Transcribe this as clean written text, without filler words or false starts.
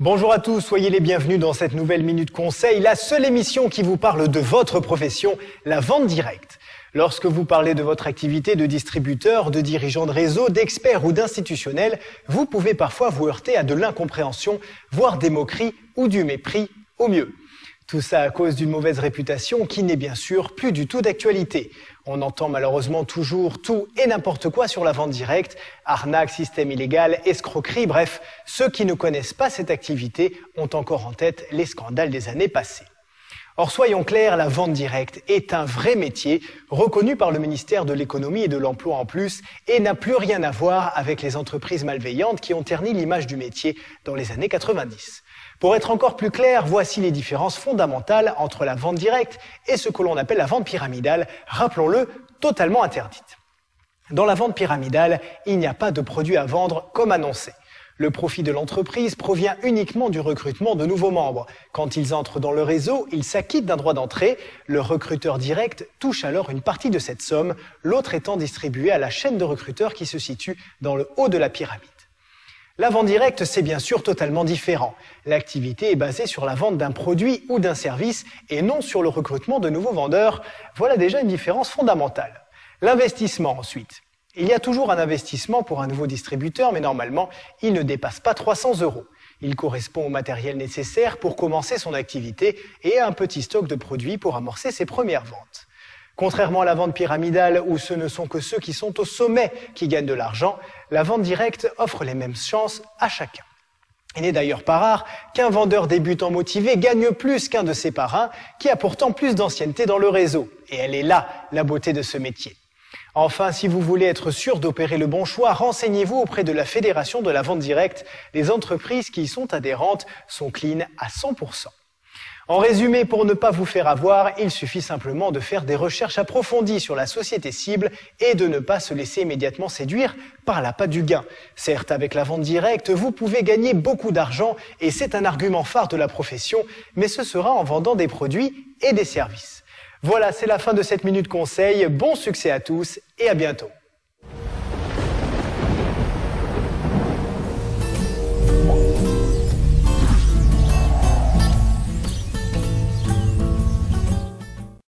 Bonjour à tous, soyez les bienvenus dans cette nouvelle Minute Conseil, la seule émission qui vous parle de votre profession, la vente directe. Lorsque vous parlez de votre activité de distributeur, de dirigeant de réseau, d'expert ou d'institutionnel, vous pouvez parfois vous heurter à de l'incompréhension, voire des moqueries ou du mépris au mieux. Tout ça à cause d'une mauvaise réputation qui n'est bien sûr plus du tout d'actualité. On entend malheureusement toujours tout et n'importe quoi sur la vente directe, arnaque, système illégal, escroquerie, bref, ceux qui ne connaissent pas cette activité ont encore en tête les scandales des années passées. Or, soyons clairs, la vente directe est un vrai métier, reconnu par le ministère de l'économie et de l'emploi en plus, et n'a plus rien à voir avec les entreprises malveillantes qui ont terni l'image du métier dans les années 90. Pour être encore plus clair, voici les différences fondamentales entre la vente directe et ce que l'on appelle la vente pyramidale, rappelons-le, totalement interdite. Dans la vente pyramidale, il n'y a pas de produit à vendre comme annoncé. Le profit de l'entreprise provient uniquement du recrutement de nouveaux membres. Quand ils entrent dans le réseau, ils s'acquittent d'un droit d'entrée. Le recruteur direct touche alors une partie de cette somme, l'autre étant distribué à la chaîne de recruteurs qui se situe dans le haut de la pyramide. La vente directe, c'est bien sûr totalement différent. L'activité est basée sur la vente d'un produit ou d'un service et non sur le recrutement de nouveaux vendeurs. Voilà déjà une différence fondamentale. L'investissement ensuite. Il y a toujours un investissement pour un nouveau distributeur, mais normalement, il ne dépasse pas 300 €. Il correspond au matériel nécessaire pour commencer son activité et à un petit stock de produits pour amorcer ses premières ventes. Contrairement à la vente pyramidale, où ce ne sont que ceux qui sont au sommet qui gagnent de l'argent, la vente directe offre les mêmes chances à chacun. Il n'est d'ailleurs pas rare qu'un vendeur débutant motivé gagne plus qu'un de ses parrains, qui a pourtant plus d'ancienneté dans le réseau. Et elle est là, la beauté de ce métier. Enfin, si vous voulez être sûr d'opérer le bon choix, renseignez-vous auprès de la Fédération de la vente directe. Les entreprises qui y sont adhérentes sont clean à 100%. En résumé, pour ne pas vous faire avoir, il suffit simplement de faire des recherches approfondies sur la société cible et de ne pas se laisser immédiatement séduire par l'appât du gain. Certes, avec la vente directe, vous pouvez gagner beaucoup d'argent et c'est un argument phare de la profession, mais ce sera en vendant des produits et des services. Voilà, c'est la fin de cette Minute Conseil. Bon succès à tous et à bientôt.